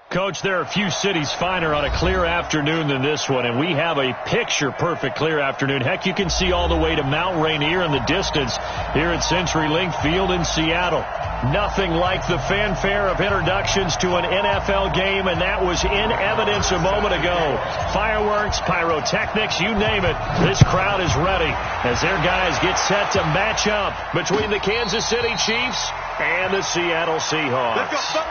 Coach, there are a few cities finer on a clear afternoon than this one, and we have a picture-perfect clear afternoon. Heck, you can see all the way to Mount Rainier in the distance here at CenturyLink Field in Seattle. Nothing like the fanfare of introductions to an NFL game, and that was in evidence a moment ago. Fireworks, pyrotechnics, you name it. This crowd is ready as their guys get set to match up between the Kansas City Chiefs and the Seattle Seahawks. Let's go.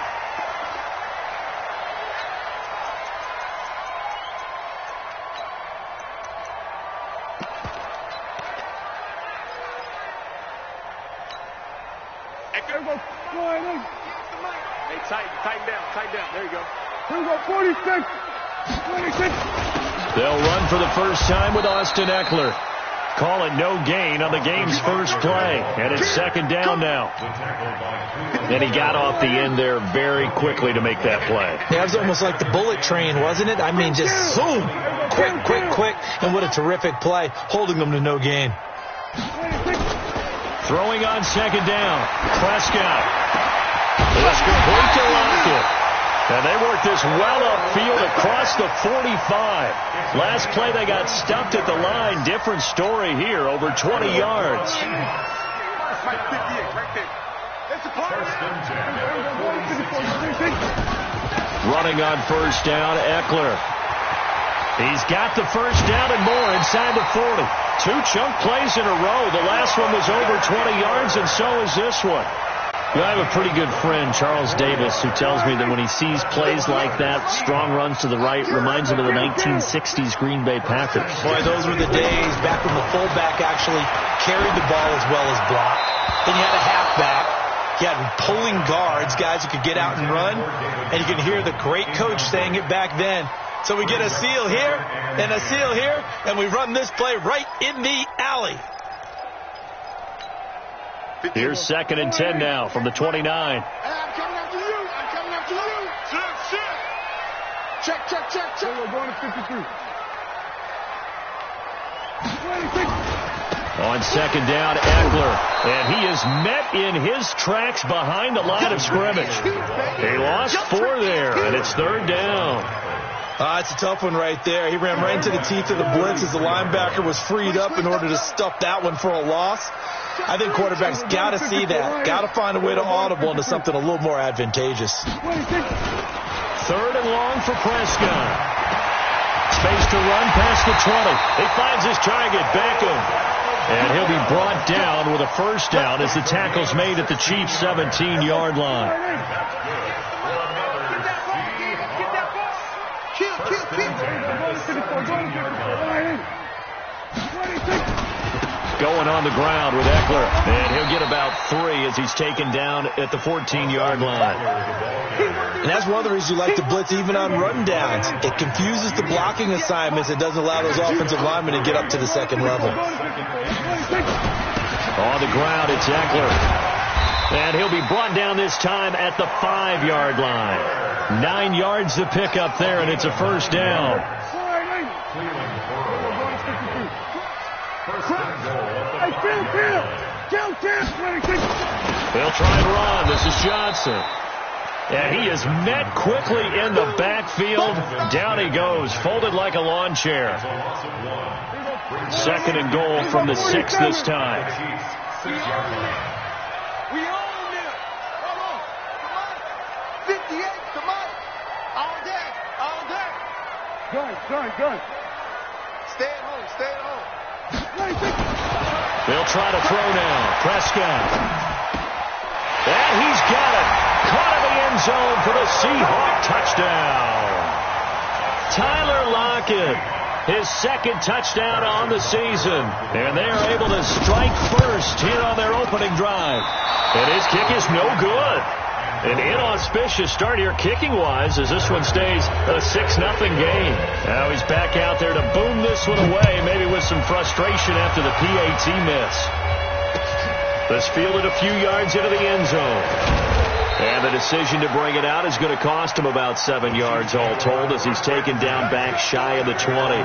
Tighten down. There you go. Here we go, 46. They'll run for the first time with Austin Eckler. Call it no gain on the game's first play. And it's second down now. And he got off the end there very quickly to make that play. That was almost like the bullet train, wasn't it? I mean, just zoom. Quick. And what a terrific play, holding them to no gain. Throwing on second down. Prescott. It's complete to Lockett. And they worked this well upfield across the 45. Last play they got stumped at the line. Different story here, over 20 yards. Running on first down, Eckler. He's got the first down and more inside the 40. Two chunk plays in a row. The last one was over 20 yards, and so is this one. I have a pretty good friend, Charles Davis, who tells me that when he sees plays like that, strong runs to the right, reminds him of the 1960s Green Bay Packers. Boy, those were the days back when the fullback actually carried the ball as well as blocked. Then you had a halfback. You had pulling guards, guys who could get out and run. And you can hear the great coach saying it back then. So we get a seal here and a seal here, and we run this play right in the alley. Here's second and 10 now from the 29. Hey, I'm coming after you. Check. We're going to 53. 26. On second down, Eckler. And he is met in his tracks behind the line of scrimmage. He lost 4 there, and it's third down. It's a tough one right there. He ran right into the teeth of the blitz as the linebacker was freed up in order to stuff that one for a loss. I think quarterbacks got to see that. Got to find a way to audible into something a little more advantageous. Third and long for Prescott. Space to run past the 20. He finds his target, Beckham. And he'll be brought down with a first down as the tackle's made at the Chiefs' 17-yard line. Going on the ground with Eckler. And he'll get about 3 as he's taken down at the 14-yard line. And that's one of the reasons you like to blitz even on run downs. It confuses the blocking assignments. It doesn't allow those offensive linemen to get up to the second level. On the ground, it's Eckler. And he'll be brought down this time at the 5-yard line. 9 yards to pick up there, and it's a first down. They'll try and run. This is Johnson. And he is met quickly in the backfield. Down he goes, folded like a lawn chair. Second and goal from the 6 this time. We own it. Come on. 58, come on. All day. Good. Stay at home. They'll try to throw now. Prescott. And he's got it. Caught in the end zone for the Seahawk touchdown. Tyler Lockett, his second touchdown on the season. And they are able to strike first here on their opening drive. And his kick is no good. An inauspicious start here kicking-wise as this one stays a 6-0 game. Now he's back out there to boom this one away, maybe with some frustration after the PAT miss. This fielded a few yards into the end zone. And the decision to bring it out is going to cost him about 7 yards all told as he's taken down back shy of the 20.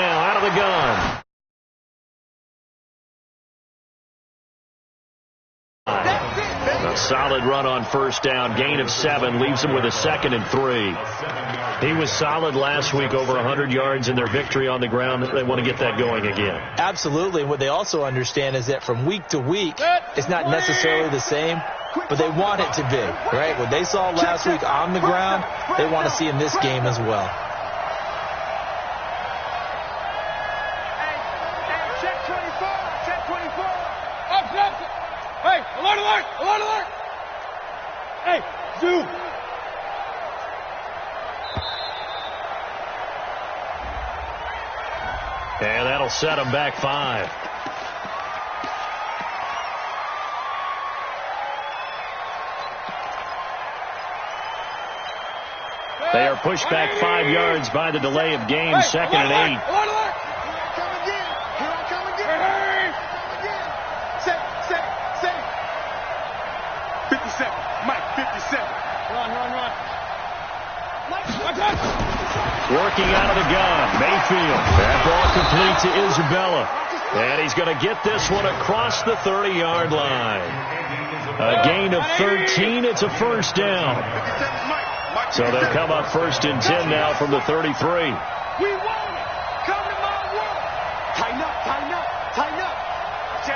now out of the gun. A solid run on first down. Gain of 7 leaves them with a 2nd and 3. He was solid last week, over 100 yards in their victory on the ground. They want to get that going again. Absolutely. And what they also understand is that from week to week, it's not necessarily the same, but they want it to be, right? What they saw last week on the ground, they want to see in this game as well. Check 24. Check 24. Up. Hey, alert, alert, alert, alert. Hey, zoom. And that'll set them back 5. They are pushed back 5 yards by the delay of game. 2nd and 8. Alert, alert. Here I come again. Hey. Set. 57. Mike, 57. Run. Working out of the gun. Mayfield. That ball complete to Isabella. And he's going to get this one across the 30-yard line. A gain of 13. It's a first down. So they'll come up 1st and 10 now from the 33. We want it. Come to my world. Tighten up. Watch it.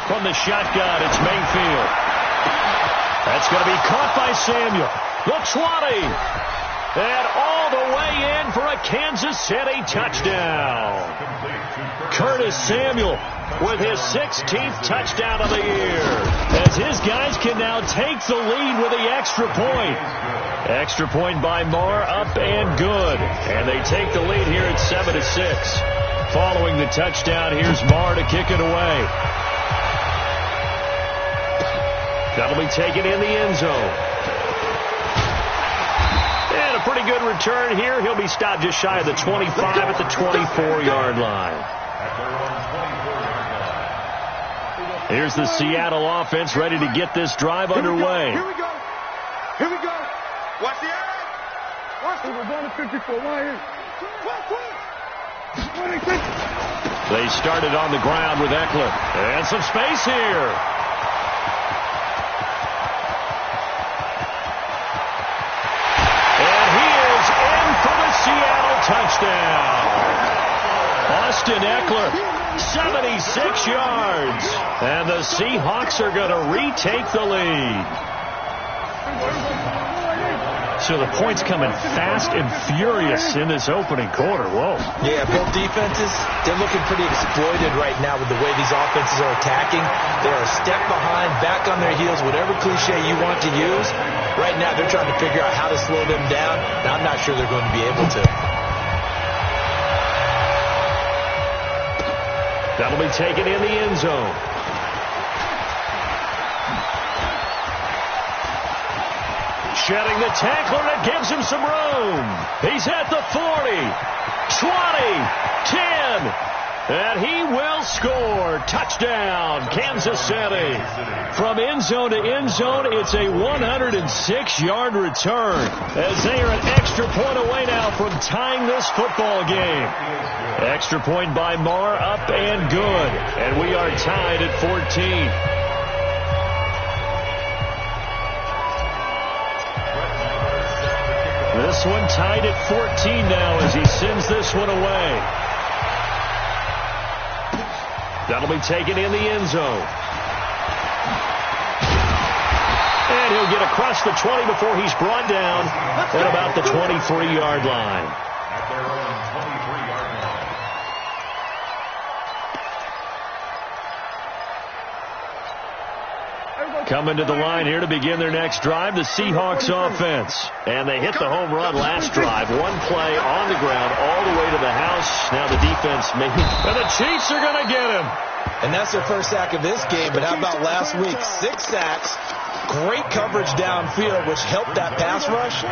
From the shotgun, it's Mayfield. That's going to be caught by Samuel. The 20. And all the way in for a Kansas City touchdown. Curtis Samuel with his 16th touchdown of the year, as his guys can now take the lead with the extra point. Extra point by Marr, up and good. And they take the lead here at 7-6. Following the touchdown, here's Marr to kick it away. That'll be taken in the end zone. And a pretty good return here. He'll be stopped just shy of the 25 at the 24-yard line. Here's the Seattle offense ready to get this drive underway. Here we go. Watch the eye. We're going to 54. Why here? They started on the ground with Eckler. And some space here. And he is in for the Seattle touchdown. Austin Eckler, 76 yards. And the Seahawks are going to retake the lead. So the points coming fast and furious in this opening quarter. Whoa. Yeah, both defenses, they're looking pretty exploited right now with the way these offenses are attacking. They are a step behind, back on their heels, whatever cliche you want to use. Right now, they're trying to figure out how to slow them down, and I'm not sure they're going to be able to. That'll be taken in the end zone. Shedding the tackler, and it gives him some room. He's at the 40, 20, 10, and he will score. Touchdown, Kansas City. From end zone to end zone, it's a 106-yard return, as they are an extra point away now from tying this football game. Extra point by Marr, up and good, and we are tied at 14. This one tied at 14 now as he sends this one away. That'll be taken in the end zone. And he'll get across the 20 before he's brought down at about the 23-yard line. Coming to the line here to begin their next drive, the Seahawks offense. And they hit the home run last drive. One play on the ground all the way to the house. Now the defense maybe. And the Chiefs are going to get him. And that's their first sack of this game. But how about last week? 6 sacks. Great coverage downfield, which helped that pass rush.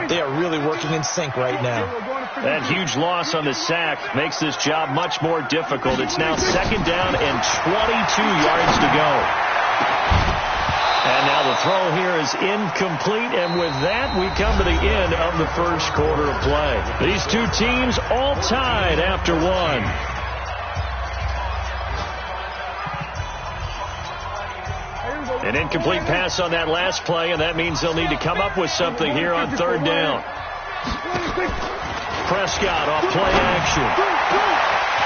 They are really working in sync right now. That huge loss on the sack makes this job much more difficult. It's now 2nd down and 22 yards to go. And now the throw here is incomplete, and with that, we come to the end of the first quarter of play. These two teams all tied after one. An incomplete pass on that last play, and that means they'll need to come up with something here on third down. Prescott off play action.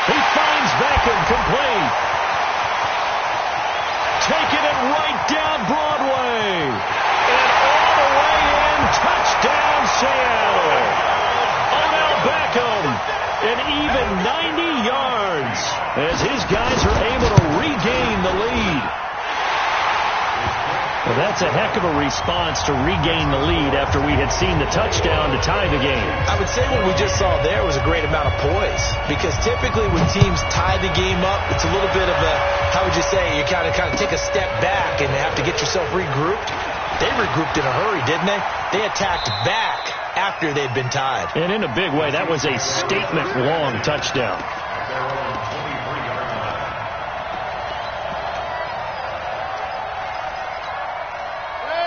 He finds Beckham complete. Taking it right down Broadway. And all the way in, touchdown Seattle. Odell Beckham, an even 90 yards as his guys are able to regain the lead. Well, that's a heck of a response to regain the lead after we had seen the touchdown to tie the game. I would say what we just saw there was a great amount of poise, because typically when teams tie the game up, it's a little bit of a, how would you say, you kind of take a step back and have to get yourself regrouped. They regrouped in a hurry, didn't they? They attacked back after they'd been tied. And in a big way, that was a statement-long touchdown.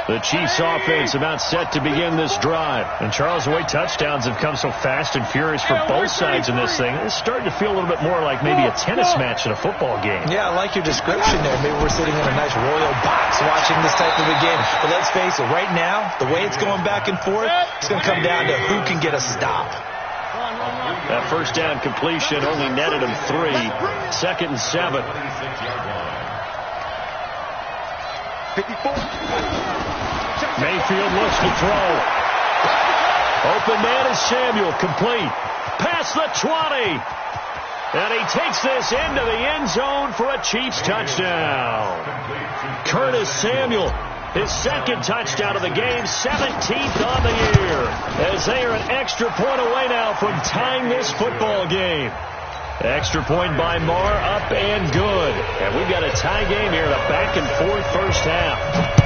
The Chiefs offense about set to begin this drive. And Charles, the way touchdowns have come so fast and furious for both sides in this thing, it's starting to feel a little bit more like maybe a tennis match in a football game. Yeah, I like your description there. Maybe we're sitting in a nice royal box watching this type of a game. But let's face it, right now, the way it's going back and forth, it's going to come down to who can get a stop. That first down completion only netted him 3. 2nd and 7. 54. Mayfield looks to throw. Open man is Samuel, complete. Past the 20. And he takes this into the end zone for a Chiefs touchdown. Curtis Samuel, his 2nd touchdown of the game, 17th on the year. As they are an extra point away now from tying this football game. Extra point by Marr, up and good. And we've got a tie game here, a back-and-forth first half.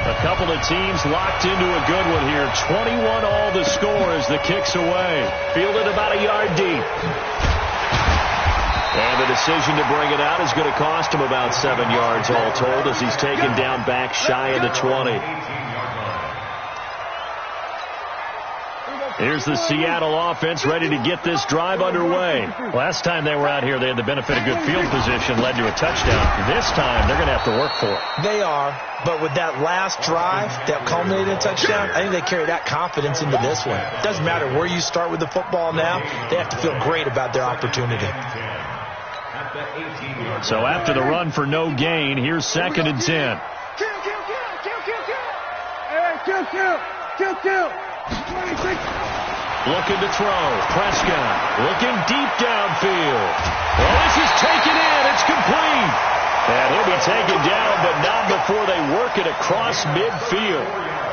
A couple of teams locked into a good one here. 21 all the score as the kick's away. Fielded about a yard deep. And the decision to bring it out is going to cost him about 7 yards all told as he's taken down back shy of the 20. Here's the Seattle offense ready to get this drive underway. Last time they were out here, they had the benefit of good field position, led to a touchdown. This time, they're going to have to work for it. They are, but with that last drive that culminated in a touchdown, I think they carry that confidence into this one. It doesn't matter where you start with the football now. They have to feel great about their opportunity. So after the run for no gain, here's 2nd and 10. Kill. 26. Looking to throw. Prescott looking deep downfield. Well, this is taken in. It's complete. And he'll be taken down, but not before they work it across midfield.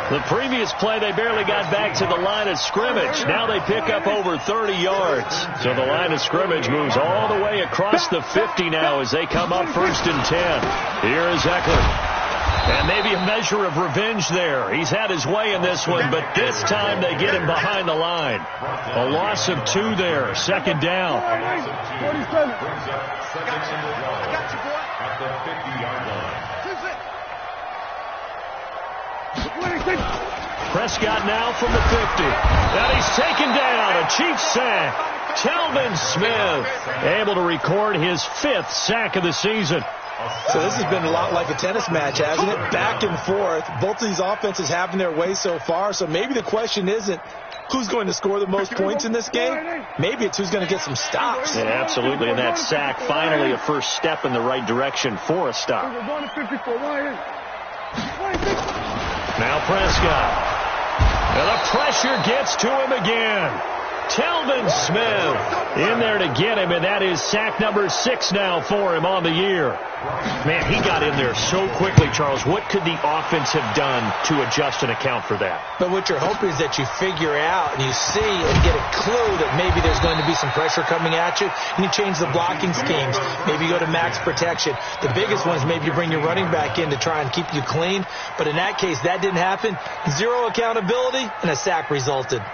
The previous play, they barely got back to the line of scrimmage. Now they pick up over 30 yards. So the line of scrimmage moves all the way across the 50 now as they come up 1st and 10. Here is Eckler. And maybe a measure of revenge there. He's had his way in this one, but this time they get him behind the line. A loss of 2 there. 2nd down. Prescott now from the 50. And he's taken down. A Chiefs sack. Telvin Smith able to record his 5th sack of the season. So this has been a lot like a tennis match, hasn't it? Back and forth. Both of these offenses having their way so far. So maybe the question isn't who's going to score the most points in this game. Maybe it's who's going to get some stops. Yeah, absolutely. And that sack, finally a first step in the right direction for a stop. Now Prescott. And the pressure gets to him again. Telvin Smith in there to get him, and that is sack number 6 now for him on the year. Man, he got in there so quickly, Charles. What could the offense have done to adjust and account for that? But what you're hoping is that you figure out and you see and get a clue that maybe there's going to be some pressure coming at you, and you change the blocking schemes. Maybe you go to max protection. The biggest one is maybe you bring your running back in to try and keep you clean. But in that case, that didn't happen. 0 accountability, and a sack resulted.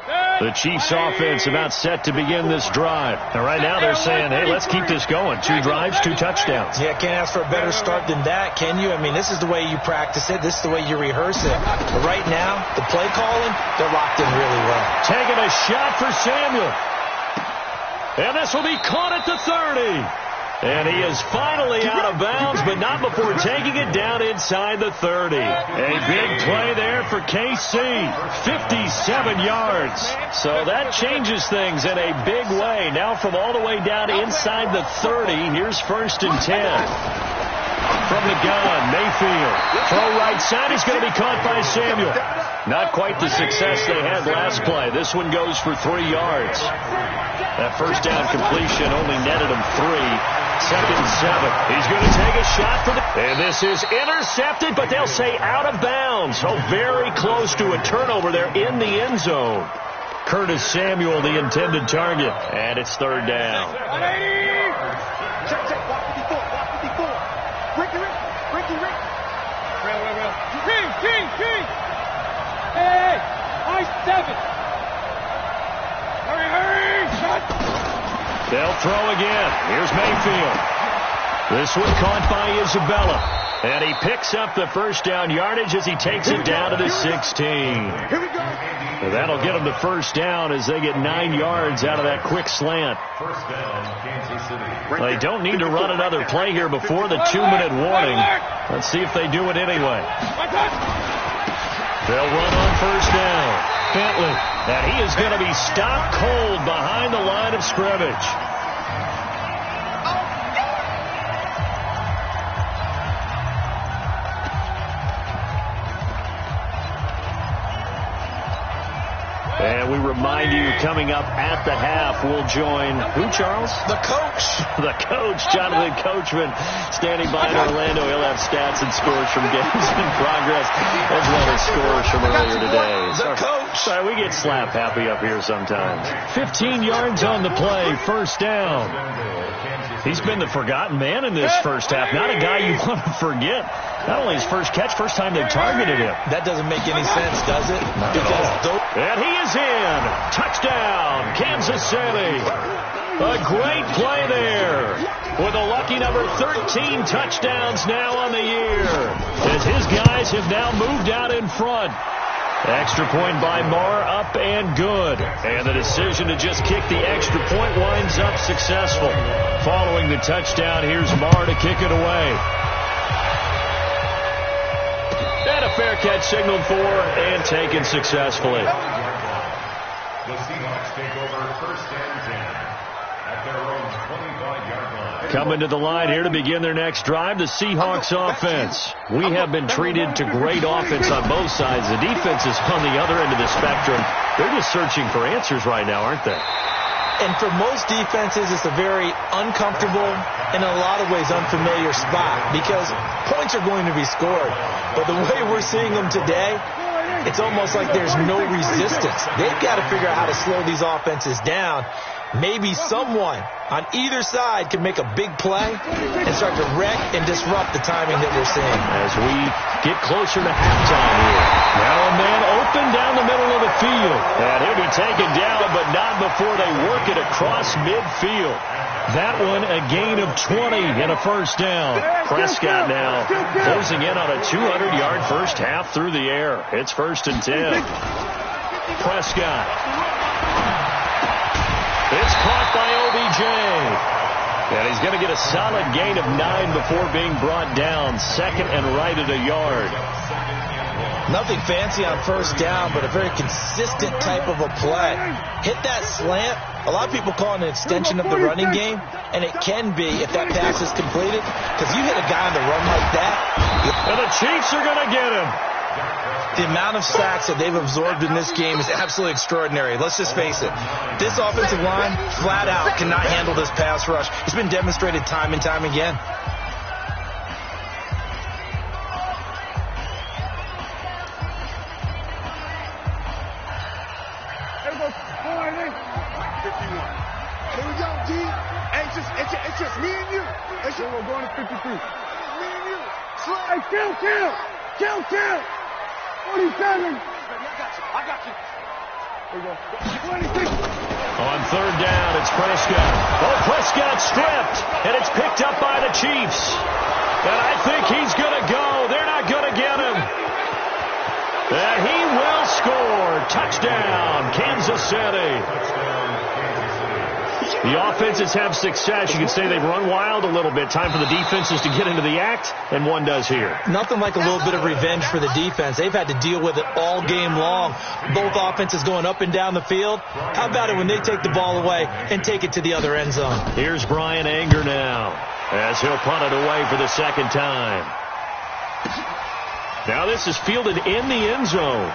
Hey! The Chiefs offense about set to begin this drive. And right now they're saying, hey, let's keep this going. 2 drives, 2 touchdowns. Yeah, can't ask for a better start than that, can you? I mean, this is the way you practice it. This is the way you rehearse it. But right now, the play calling, they're locked in really well. Taking a shot for Samuel. And this will be caught at the 30. And he is finally out of bounds, but not before taking it down inside the 30. A big play there for KC. 57 yards. So that changes things in a big way. Now from all the way down inside the 30, here's 1st and 10. From the gun, Mayfield. Throw right side. He's going to be caught by Samuel. Not quite the success they had last play. This one goes for 3 yards. That first down completion only netted him 3. 2nd and 7. He's going to take a shot for the... And this is intercepted, but they'll say out of bounds. So very close to a turnover there in the end zone. Curtis Samuel, the intended target. And it's 3rd down. Hey, nice 7. Hurry, shot. They'll throw again. Here's Mayfield. This one caught by Isabella. And he picks up the first down yardage as he takes it down to the 16. Here we go. Well, that'll get them the first down as they get 9 yards out of that quick slant. They don't need to run another play here before the 2-minute warning. Let's see if they do it anyway. They'll run on first down. Bentley. And he is going to be stopped cold behind the line of scrimmage. And we remind you, coming up at the half, we'll join who, Charles? The coach. The coach, Jonathan Coachman, standing by in Orlando. He'll have stats and scores from games in progress, as well as scores from earlier today. The coach. Sorry, we get slap happy up here sometimes. 15 yards on the play, first down. He's been the forgotten man in this first half. Not a guy you want to forget. Not only his first catch, first time they've targeted him. That doesn't make any sense, does it? And he is in. Touchdown, Kansas City. A great play there. With a lucky number 13 touchdowns now on the year. As his guys have now moved out in front. Extra point by Marr, up and good. And the decision to just kick the extra point winds up successful. Following the touchdown, here's Marr to kick it away. And a fair catch signaled for and taken successfully. The Seahawks take over 1st and 10 at their own 25-yard line. Coming to the line here to begin their next drive, the Seahawks offense. We have been treated to great offense on both sides. The defense is on the other end of the spectrum. They're just searching for answers right now, aren't they? And for most defenses, it's a very uncomfortable and in a lot of ways unfamiliar spot because points are going to be scored. But the way we're seeing them today, it's almost like there's no resistance. They've got to figure out how to slow these offenses down. Maybe someone on either side can make a big play and start to wreck and disrupt the timing that we're seeing. As we get closer to halftime here. Now a man open down the middle of the field. And he'll be taken down, but not before they work it across midfield. That one a gain of 20 and a first down. Prescott now closing in on a 200-yard first half through the air. It's 1st and 10. Prescott. It's caught by OBJ. And he's going to get a solid gain of 9 before being brought down. 2nd and right at a yard. Nothing fancy on first down, but a very consistent type of a play. Hit that slant. A lot of people call it an extension of the running game, and it can be if that pass is completed, because you hit a guy on the run like that. And the Chiefs are going to get him. The amount of sacks that they've absorbed in this game is absolutely extraordinary. Let's just face it. This offensive line, flat out, cannot handle this pass rush. It's been demonstrated time and time again. Here we go, G. Hey, it's just me and you. It's just, we're going to 53. Me and you. Slide. Hey, kill. 47. I got you. On third down, it's Prescott. Oh, Prescott stripped, and it's picked up by the Chiefs. And I think he's going to go. They're not going to get him. And he will score. Touchdown, Kansas City. The offenses have success. You can say they've run wild a little bit. Time for the defenses to get into the act, and one does here. Nothing like a little bit of revenge for the defense. They've had to deal with it all game long. Both offenses going up and down the field. How about it when they take the ball away and take it to the other end zone? Here's Brian Anger now, as he'll punt it away for the second time. Now this is fielded in the end zone.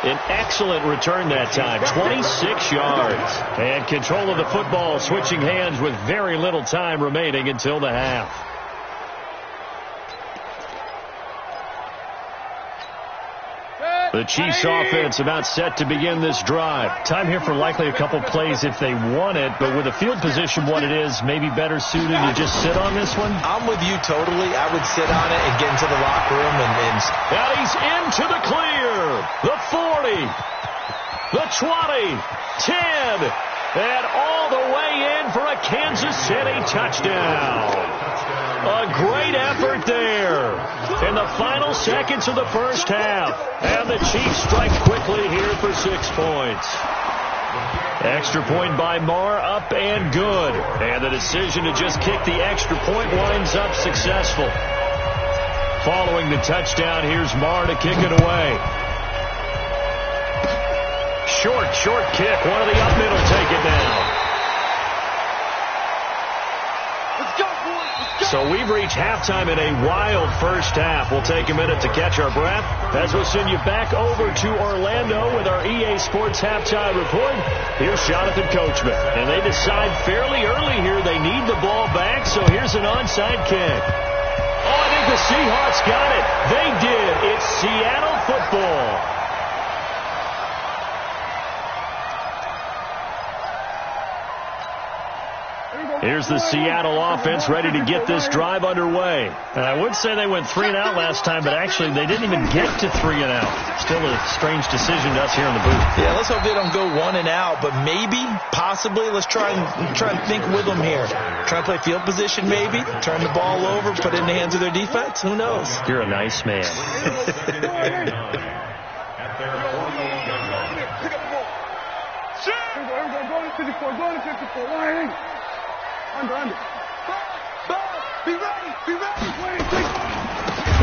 An excellent return that time, 26 yards. And control of the football switching hands with very little time remaining until the half. The Chiefs offense about set to begin this drive. Time here for likely a couple plays if they want it, but with the field position what it is, maybe better suited to just sit on this one? I'm with you totally. I would sit on it and get into the locker room. Now he's into the clear. The 40, the 20, 10, and all the way in for a Kansas City touchdown. A great effort there in the final seconds of the first half. And the Chiefs strike quickly here for 6 points. Extra point by Marr, up and good. And the decision to just kick the extra point winds up successful. Following the touchdown, here's Marr to kick it away. Short kick. One of the up middle take it down. So we've reached halftime in a wild first half. We'll take a minute to catch our breath as we'll send you back over to Orlando with our EA Sports halftime report. Here's Jonathan Coachman. And they decide fairly early here they need the ball back, so here's an onside kick. Oh, I think the Seahawks got it. They did. It's Seattle football. Here's the Seattle offense ready to get this drive underway. And I would say they went 3 and out last time, but actually they didn't even get to 3 and out. Still a strange decision to us here in the booth. Yeah, let's hope they don't go 1 and out, but maybe, possibly, let's try and think with them here. Try and play field position maybe, turn the ball over, put it in the hands of their defense. Who knows? You're a nice man.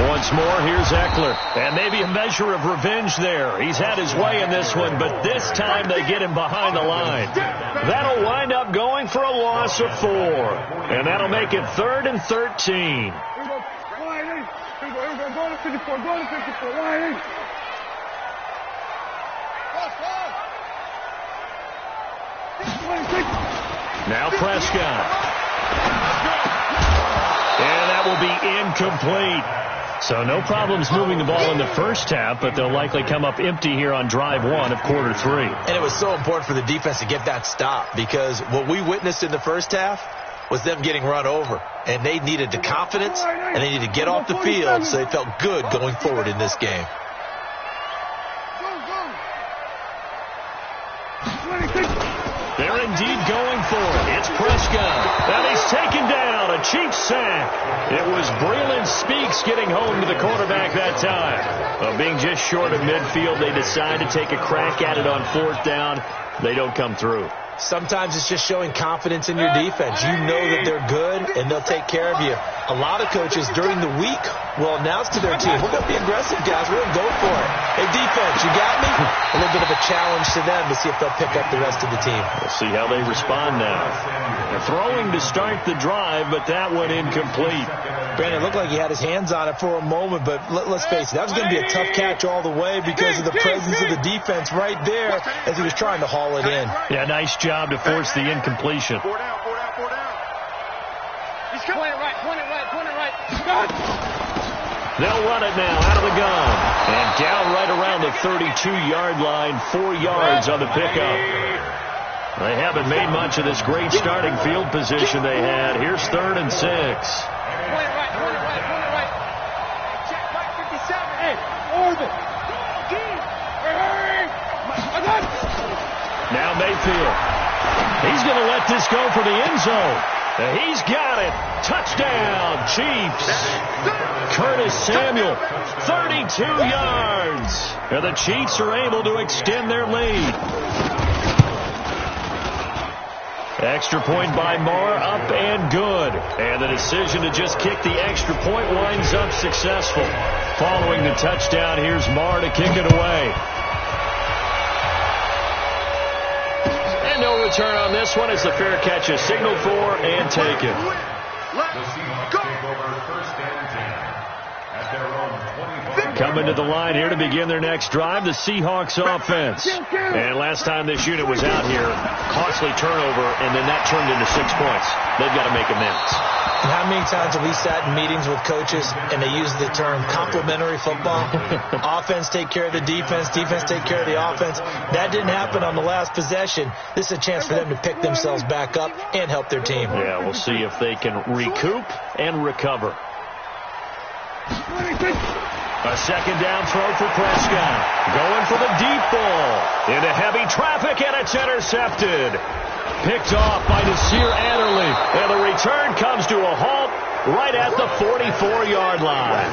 Once more, here's Eckler. And maybe a measure of revenge there. He's had his way in this one, but this time they get him behind the line. That'll wind up going for a loss of 4. And that'll make it 3rd and 13. Now Prescott. And that will be incomplete. So no problems moving the ball in the first half, but they'll likely come up empty here on drive 1 of quarter 3. And it was so important for the defense to get that stop, because what we witnessed in the first half was them getting run over. And they needed the confidence, and they needed to get off the field so they felt good going forward in this game. They're indeed going for it. It's Prescott. And he's taken down. A Chiefs sack. It was Breland Speaks getting home to the quarterback that time. Well, being just short of midfield, they decide to take a crack at it on 4th down. They don't come through. Sometimes it's just showing confidence in your defense. You know that they're good, and they'll take care of you. A lot of coaches during the week will announce to their team, we're going to be aggressive, guys. We're going to go for it. Hey, defense, you got me? A little bit of a challenge to them to see if they'll pick up the rest of the team. We'll see how they respond now. They're throwing to start the drive, but that one incomplete. Brandon, it looked like he had his hands on it for a moment, but let's face it, that was going to be a tough catch all the way because of the presence of the defense right there as he was trying to haul it in. Yeah, nice job to force the incompletion. 4 down. He's point it right. They'll run it now out of the gun. And down right around the 32-yard line, 4 yards on the pickup. They haven't made much of this great starting field position they had. Here's 3rd and 6. Point it right. Check back 57. Hey, orbit. Go deep. Now Mayfield. He's going to let this go for the end zone. He's got it. Touchdown, Chiefs. Curtis Samuel, 32 yards. And the Chiefs are able to extend their lead. Extra point by Marr, up and good. And the decision to just kick the extra point winds up successful. Following the touchdown, here's Marr to kick it away. And no return on this one as the fair catch is signaled for and taken. The Seahawks take over first and 10 at their own 25. Coming to the line here to begin their next drive, the Seahawks offense. And last time this unit was out here, costly turnover, and then that turned into 6 points. They've got to make amends. And how many times have we sat in meetings with coaches and they use the term complementary football? Offense take care of the defense, defense take care of the offense. That didn't happen on the last possession. This is a chance for them to pick themselves back up and help their team. Yeah, we'll see if they can recoup and recover. A second down throw for Prescott. Going for the deep ball. Into heavy traffic, and it's intercepted. Picked off by Nasir Adderley. And the return comes to a halt right at the 44-yard line.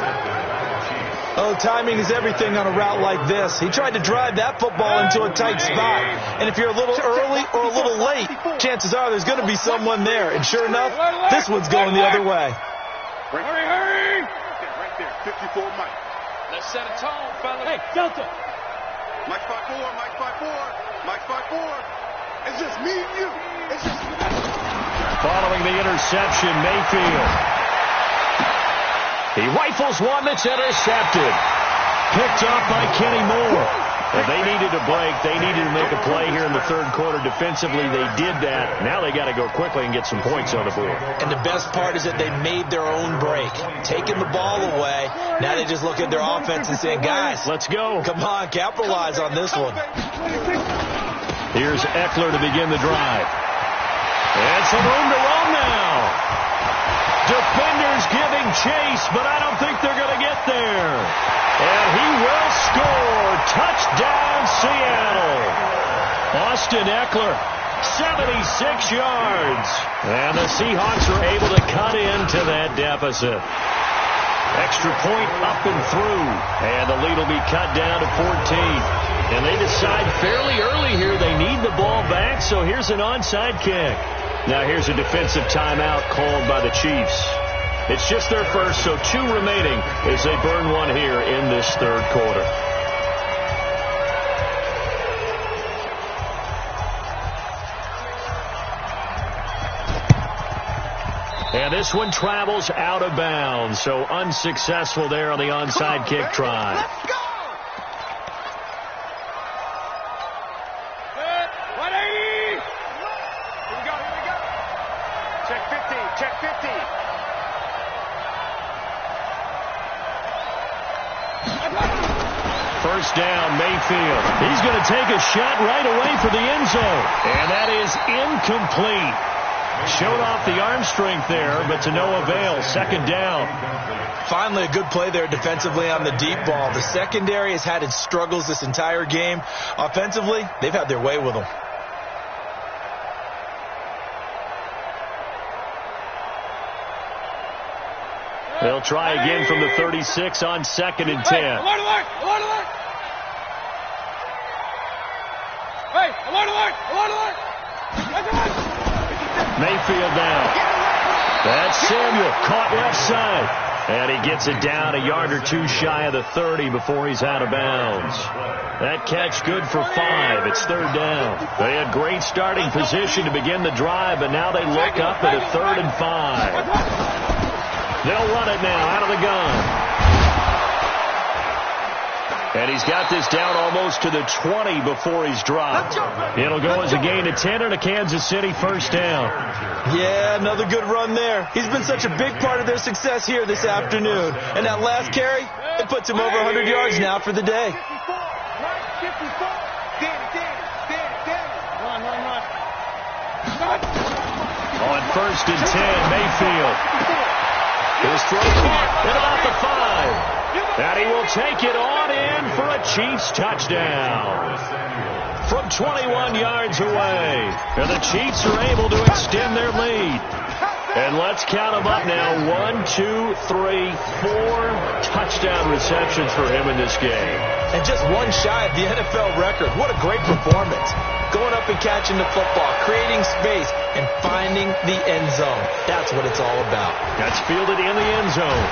Oh, timing is everything on a route like this. He tried to drive that football into a tight spot. And if you're a little early or a little late, chances are there's going to be someone there. And sure enough, this one's going the other way. Hurry! Right there, 54 Mike. Let's set a tone, fellas. Hey, Delta. Mike 5-4, Mike 5-4, Mike 5-4. It's just me and you. It's just me. Following the interception, Mayfield. He rifles one that's intercepted. Picked off by Kenny Moore. And they needed a break. They needed to make a play here in the third quarter. Defensively, they did that. Now they got to go quickly and get some points on the board. And the best part is that they made their own break. Taking the ball away. Now they just look at their offense and say, guys, let's go. Come on, capitalize on this one. Here's Eckler to begin the drive. And some room to run now. Defenders giving chase, but I don't think they're going to get there. And he will score. Touchdown, Seattle. Austin Eckler, 76 yards. And the Seahawks are able to cut into that deficit. Extra point up and through. And the lead will be cut down to 14. And they decide fairly early here they need the ball back, so here's an onside kick. Now here's a defensive timeout called by the Chiefs. It's just their first, so 2 remaining as they burn one here in this third quarter. And this one travels out of bounds, so unsuccessful there on the onside kick try. Let's go! 180! Here we go. Check 50. First down, Mayfield. He's going to take a shot right away for the end zone. And that is incomplete. Showed off the arm strength there, but to no avail. Second down. Finally, a good play there defensively on the deep ball. The secondary has had its struggles this entire game. Offensively, they've had their way with them. They'll try again from the 36 on 2nd and 10. Hey, alert! Hey, alert! Mayfield down. That's Samuel, caught left side. And he gets it down a yard or 2 shy of the 30 before he's out of bounds. That catch good for 5. It's 3rd down. They had great starting position to begin the drive, but now they look up at a 3rd and 5. They'll run it now out of the gun. And he's got this down almost to the 20 before he's dropped. It'll go as a gain of 10 and a Kansas City first down. Yeah, another good run there. He's been such a big part of their success here this afternoon. And that last carry, it puts him over 100 yards now for the day. On 1st and 10, Mayfield. His throw caught at about the 5. And he will take it on in for a Chiefs touchdown. from 21 yards away. And the Chiefs are able to extend their lead. And let's count them up now. 1, 2, 3, 4 touchdown receptions for him in this game. And just one shy of the NFL record. What a great performance. Going up and catching the football, creating space, and finding the end zone. That's what it's all about. That's fielded in the end zone.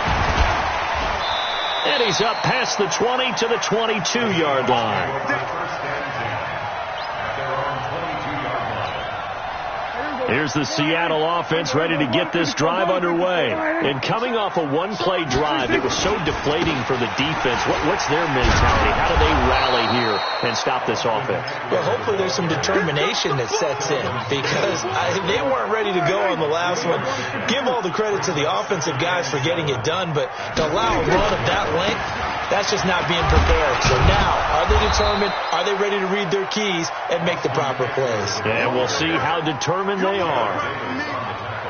And he's up past the 20 to the 22-yard line. Here's the Seattle offense ready to get this drive underway. And coming off a one-play drive, it was so deflating for the defense. What's their mentality? How do they rally here and stop this offense? Well, hopefully there's some determination that sets in because they weren't ready to go on the last one. Give all the credit to the offensive guys for getting it done, but to allow a run of that length, that's just not being prepared. So now, are they determined? Are they ready to read their keys and make the proper plays? And we'll see how determined they are.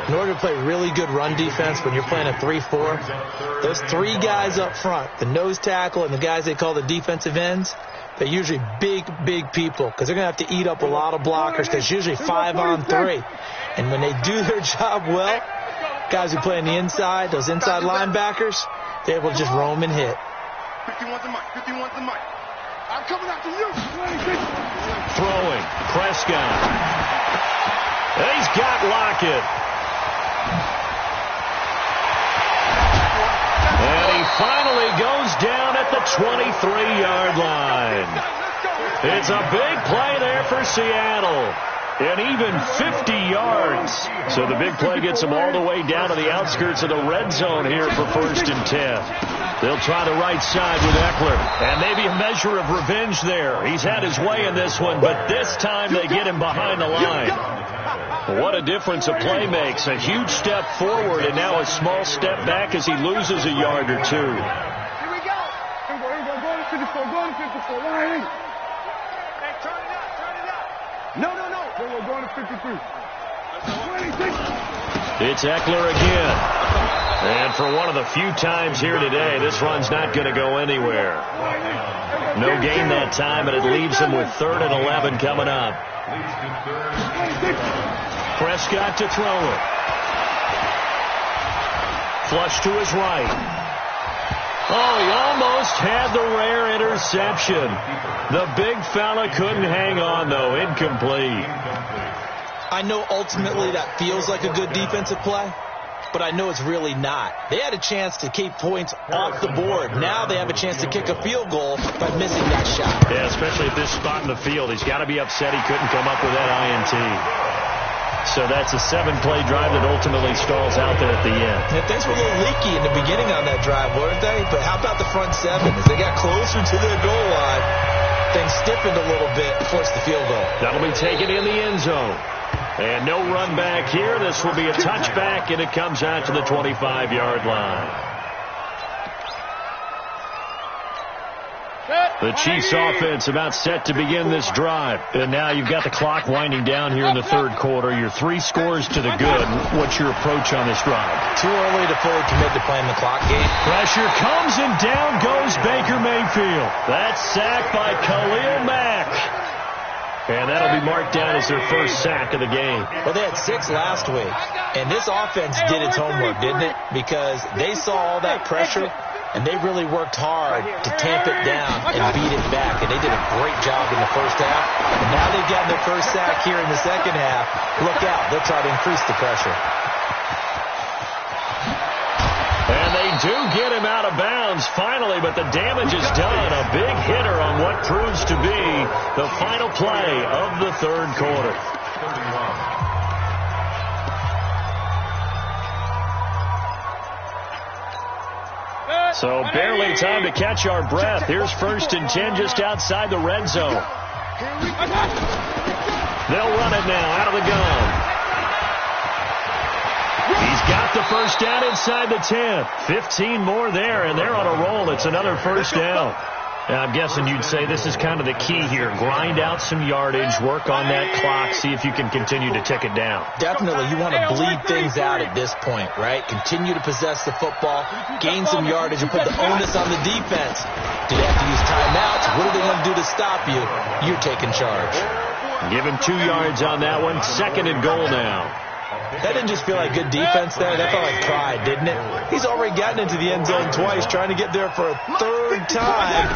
In order to play really good run defense when you're playing a 3-4, those three guys up front, the nose tackle and the guys they call the defensive ends, they're usually big people because they're going to have to eat up a lot of blockers because it's usually 5-on-3. And when they do their job well, guys who play on the inside, those inside linebackers, they're able to just roam and hit. 51's the mic. 51's the mic. I'm coming after you. Throwing. Prescott. He's got Lockett. And he finally goes down at the 23-yard line. It's a big play there for Seattle. And even 50 yards. So the big play gets them all the way down to the outskirts of the red zone here for 1st and 10. They'll try the right side with Eckler. And maybe a measure of revenge there. He's had his way in this one, but this time they get him behind the line. What a difference a play makes. A huge step forward and now a small step back as he loses a yard or two. Here we go. Here we go. Go to 54. Go to 54. Hey, turn it up. No. We're going to 53. It's Eckler again. And for one of the few times here today, this run's not going to go anywhere. No gain that time, and it leaves him with 3rd and 11 coming up. Prescott to throw it. Flush to his right. Oh, he almost had the rare interception. The big fella couldn't hang on, though. Incomplete. I know ultimately that feels like a good defensive play, but I know it's really not. They had a chance to keep points off the board. Now they have a chance to kick a field goal by missing that shot. Yeah, especially at this spot in the field. He's got to be upset he couldn't come up with that INT. So that's a 7-play drive that ultimately stalls out there at the end. And things were a little leaky in the beginning on that drive, weren't they? But how about the front 7? As they got closer to their goal line, things stiffened a little bit, forced the field goal. That'll be taken in the end zone. And no run back here. This will be a touchback, and it comes out to the 25-yard line. The Chiefs offense about set to begin this drive. And now you've got the clock winding down here in the 3rd quarter. You're 3 scores to the good. What's your approach on this drive? Too early to fully commit to playing the clock game. Pressure comes, and down goes Baker Mayfield. That's sacked by Khalil Mack. And that'll be marked down as their first sack of the game. Well, they had 6 last week. And this offense did its homework, didn't it? Because they saw all that pressure, and they really worked hard to tamp it down and beat it back. And they did a great job in the first half. And now they've gotten their first sack here in the second half. Look out. They'll try to increase the pressure. And they do get him out of bounds finally, but the damage is done. A big hitter on what proves to be the final play of the 3rd quarter. So barely time to catch our breath. Here's 1st and 10 just outside the red zone. They'll run it now out of the gun. He's got the first down inside the 10. 15 more there, and they're on a roll. It's another first down. I'm guessing you'd say this is kind of the key here. Grind out some yardage, work on that clock, see if you can continue to tick it down. Definitely. You want to bleed things out at this point, right? Continue to possess the football, gain some yardage, and put the onus on the defense. Do they have to use timeouts? What are they going to do to stop you, you're taking charge. Give him 2 yards on that one. 2nd and goal now. That didn't just feel like good defense there. That felt like pride, didn't it? He's already gotten into the end zone twice, trying to get there for a 3rd time.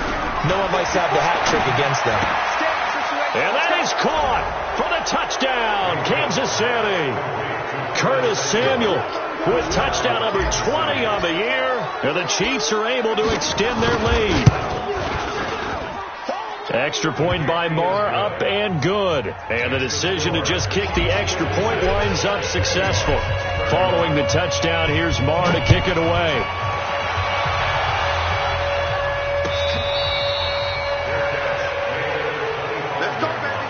No one likes to have the hat trick against them. And that is caught for the touchdown, Kansas City. Curtis Samuel with touchdown number 20 on the year. And the Chiefs are able to extend their lead. Extra point by Marr, up and good. And the decision to just kick the extra point winds up successful. Following the touchdown, here's Marr to kick it away. Let's go, baby.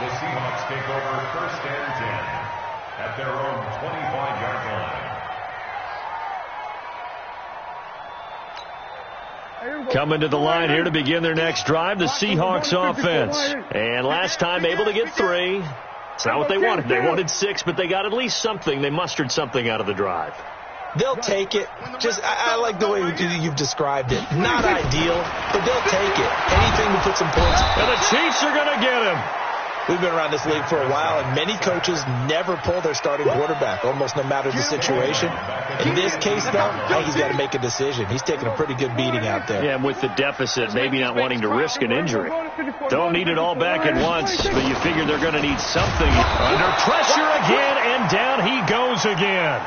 The Seahawks take over 1st and 10 at their own 25-yard line. Coming to the line here to begin their next drive, the Seahawks offense. And last time able to get 3. It's not what they wanted. They wanted 6, but they got at least something. They mustered something out of the drive. They'll take it. I like the way you've described it. Not ideal, but they'll take it. Anything to put some points. And the Chiefs are going to get him. We've been around this league for a while, and many coaches never pull their starting quarterback, almost no matter the situation. In this case, though, he's got to make a decision. He's taking a pretty good beating out there. Yeah, and with the deficit, maybe not wanting to risk an injury. Don't need it all back at once, but you figure they're going to need something. Under pressure again, and down he goes again.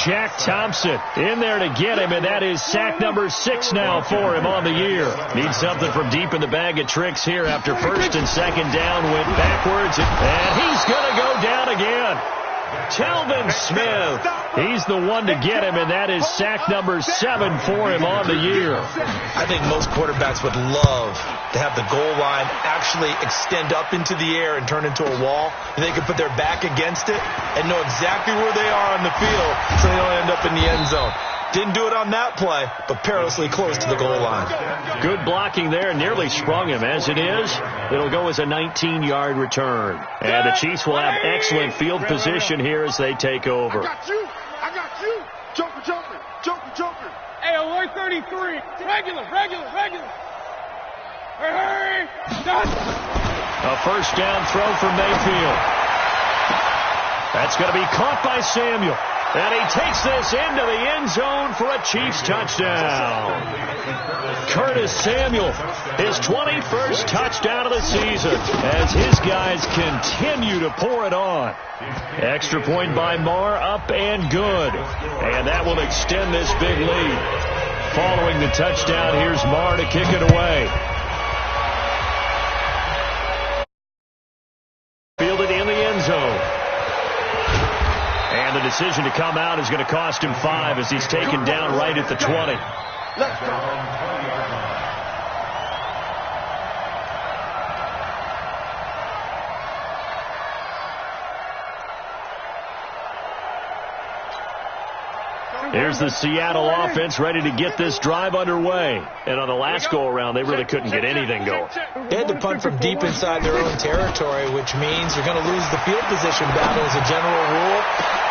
Shaq Thompson in there to get him, and that is sack number 6 now for him on the year. Needs something from deep in the bag of tricks here after 1st and 2nd down, went backwards, and he's going to go down again. Telvin Smith, he's the one to get him, and that is sack number 7 for him on the year. I think most quarterbacks would love to have the goal line actually extend up into the air and turn into a wall, and they can put their back against it and know exactly where they are on the field so they don't end up in the end zone. Didn't do it on that play, but perilously close to the goal line. Good blocking there, nearly sprung him. As it is, it'll go as a 19-yard return. And the Chiefs will have excellent field position here as they take over. I got you. Joker. Hey, 133. Regular. Hurry. A 1st down throw for Mayfield. That's going to be caught by Samuel. And he takes this into the end zone for a Chiefs touchdown. Curtis Samuel, his 21st touchdown of the season as his guys continue to pour it on. Extra point by Marr, up and good. And that will extend this big lead. Following the touchdown, here's Marr to kick it away. Fielded in the end zone. And the decision to come out is going to cost him 5 as he's taken down right at the 20. Let's go. Here's the Seattle offense ready to get this drive underway. And on the last go-around, they really couldn't get anything going. They had to punt from deep inside their own territory, which means they're going to lose the field position battle as a general rule.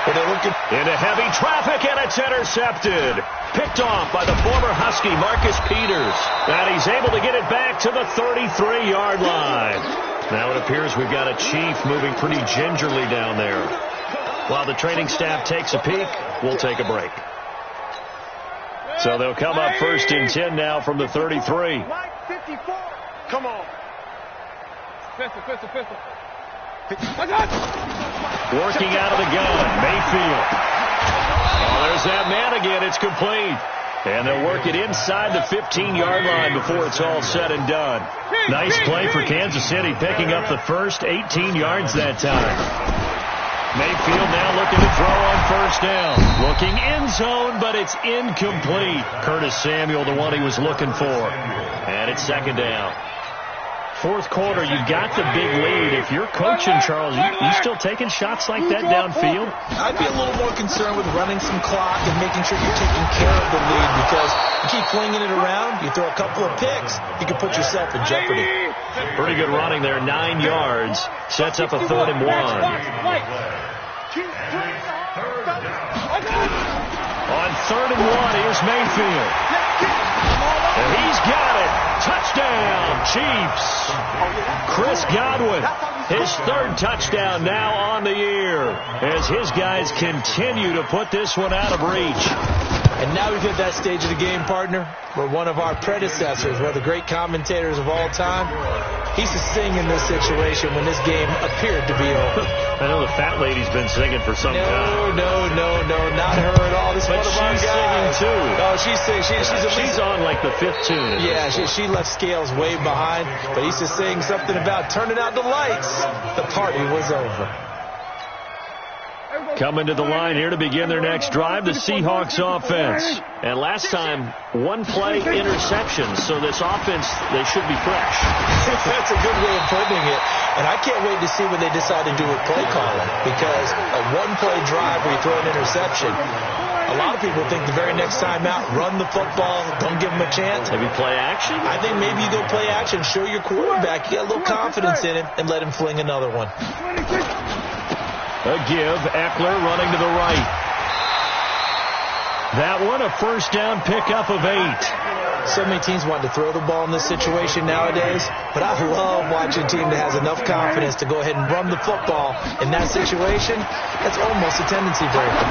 But they're looking into heavy traffic, and it's intercepted. Picked off by the former Husky, Marcus Peters. And he's able to get it back to the 33-yard line. Now it appears we've got a Chief moving pretty gingerly down there. While the training staff takes a peek, we'll take a break. So they'll come up 1st and 10 now from the 33. Come on. Pistol. Working out of the gun, Mayfield. Oh, there's that man again. It's complete. And they'll work it inside the 15-yard line before it's all said and done. Nice play for Kansas City, picking up the first 18 yards that time. Mayfield now looking to throw on 1st down. Looking end zone, but it's incomplete. Curtis Samuel, the one he was looking for. And it's 2nd down. 4th quarter, you got the big lead. If you're coaching, Charles, you still taking shots like that downfield? I'd be a little more concerned with running some clock and making sure you're taking care of the lead, because you keep flinging it around, you throw a couple of picks, you can put yourself in jeopardy. Pretty good running there, 9 yards. Sets up a 3rd and 1. On 3rd and 1, here's Mayfield. And he's got it. Touchdown, Chiefs. Chris Godwin, his third touchdown now on the year as his guys continue to put this one out of reach. And now we've hit that stage of the game, partner, where one of our predecessors, one of the great commentators of all time, he used to sing in this situation when this game appeared to be over. I know the fat lady's been singing for some time. No, not her at all. This is one of our guys. Singing too. Oh, she's singing. She's on like the fifth tune. Yeah, she left Scales way behind, but he used to sing something about turning out the lights. The party was over. Coming to the line here to begin their next drive, the Seahawks offense. And last time, one-play interception, so this offense, they should be fresh. That's a good way of putting it. And I can't wait to see what they decide to do with play calling, because a one-play drive where you throw an interception, a lot of people think the very next time out, run the football, don't give them a chance. Maybe play action? I think maybe you go play action, show your quarterback, you get a little confidence in him, and let him fling another one. A give, Eckler running to the right. That one, a first down pickup of 8. So many teams want to throw the ball in this situation nowadays, but I love watching a team that has enough confidence to go ahead and run the football in that situation. That's almost a tendency breaker.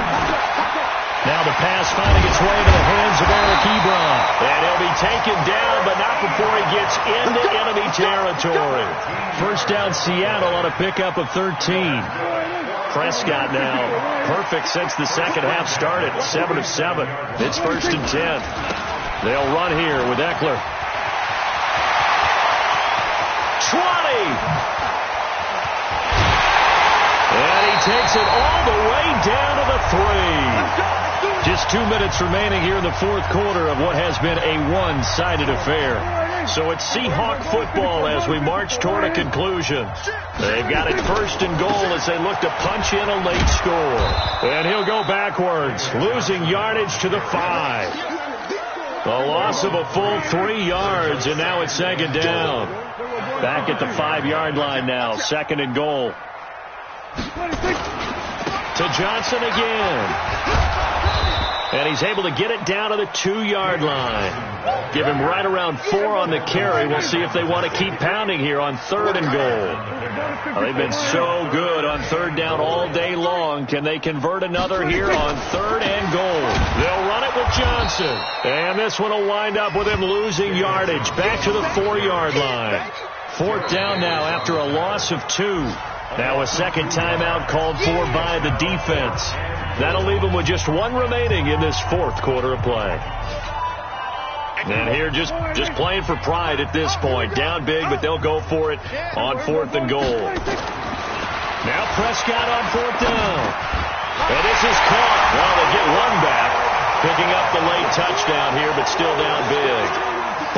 Now the pass finding its way into the hands of Hbville115. And he'll be taken down, but not before he gets into enemy territory. First down Seattle on a pickup of 13. Prescott now perfect since the second half started. 7 of 7. It's 1st and 10. They'll run here with Eckler. 20. And he takes it all the way down to the 3. Just 2 minutes remaining here in the fourth quarter of what has been a one-sided affair. So it's Seahawk football as we march toward a conclusion. They've got it 1st and goal as they look to punch in a late score. And he'll go backwards, losing yardage to the 5. A loss of a full 3 yards, and now it's 2nd down. Back at the 5-yard line now, 2nd and goal. To Johnson again. And he's able to get it down to the 2-yard line. Give him right around 4 on the carry. We'll see if they want to keep pounding here on 3rd and goal. Well, they've been so good on 3rd down all day long. Can they convert another here on 3rd and goal? They'll run it with Johnson. And this one will wind up with him losing yardage. Back to the 4-yard line. 4th down now after a loss of 2. Now a second timeout called for by the defense. That'll leave them with just 1 remaining in this fourth quarter of play. And here just playing for pride at this point. Down big, but they'll go for it on 4th and goal. Now Prescott on 4th down. And this is caught. Well, they get 1 back. Picking up the late touchdown here, but still down big.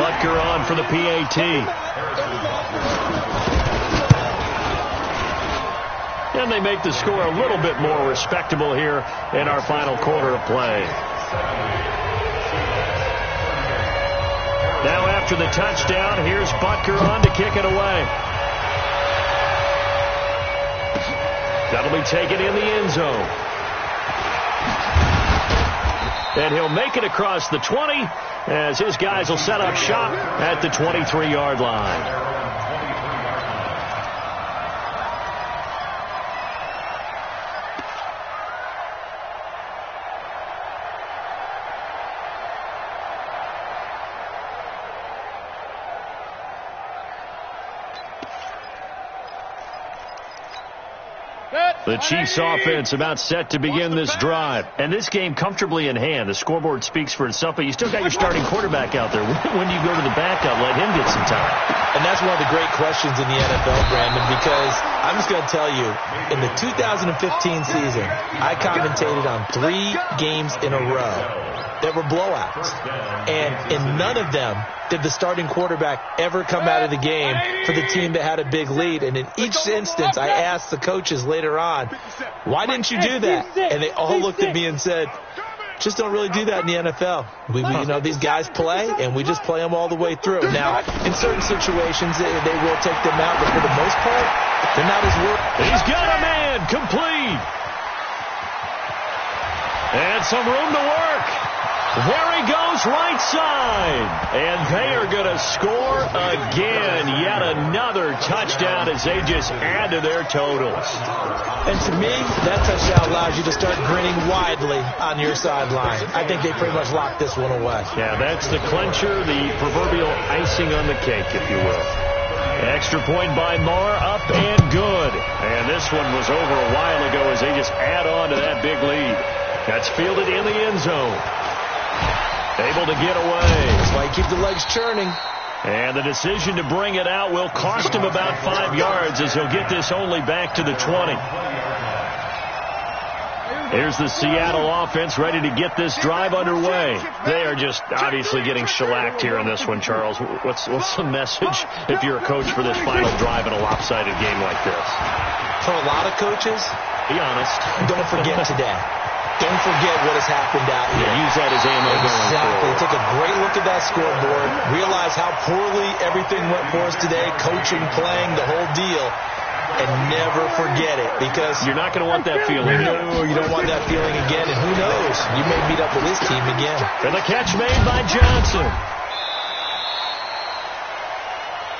Butker on for the PAT. And they make the score a little bit more respectable here in our final quarter of play. Now after the touchdown, here's Butker on to kick it away. That'll be taken in the end zone. And he'll make it across the 20 as his guys will set up shop at the 23-yard line. The Chiefs offense about set to begin this drive. And this game comfortably in hand. The scoreboard speaks for itself, but you still got your starting quarterback out there. When do you go to the backup? Let him get some time. And that's one of the great questions in the NFL, Brandon, because I'm just going to tell you, in the 2015 season, I commentated on 3 games in a row that were blowouts. And in none of them did the starting quarterback ever come out of the game for the team that had a big lead. And in each instance, I asked the coaches later on, why didn't you do that? And they all looked at me and said, just don't really do that in the NFL. We these guys play, and we just play them all the way through. Now, in certain situations, they will take them out, but for the most part, they're not as worth. He's got a man, complete. And some room to work. There he goes, right side. And they are going to score again. Yet another touchdown as they just add to their totals. And to me, that touchdown allows you to start grinning widely on your sideline. I think they pretty much locked this one away. Yeah, that's the clincher, the proverbial icing on the cake, if you will. Extra point by Marr, up and good. And this one was over a while ago as they just add on to that big lead. That's fielded in the end zone. Able to get away. That's why you keep the legs churning. And the decision to bring it out will cost him about 5 yards as he'll get this only back to the 20. Here's the Seattle offense ready to get this drive underway. They are just obviously getting shellacked here in this one, Charles. What's the message if you're a coach for this final drive in a lopsided game like this? For a lot of coaches, be honest. Don't forget today. Don't forget what has happened out here. Yeah, use that as ammo going forward. Take a great look at that scoreboard. Realize how poorly everything went for us today. Coaching, playing, the whole deal. And never forget it, because you're not going to want that feeling. No, you don't want that feeling again. And who knows? You may meet up with this team again. For the catch made by Johnson.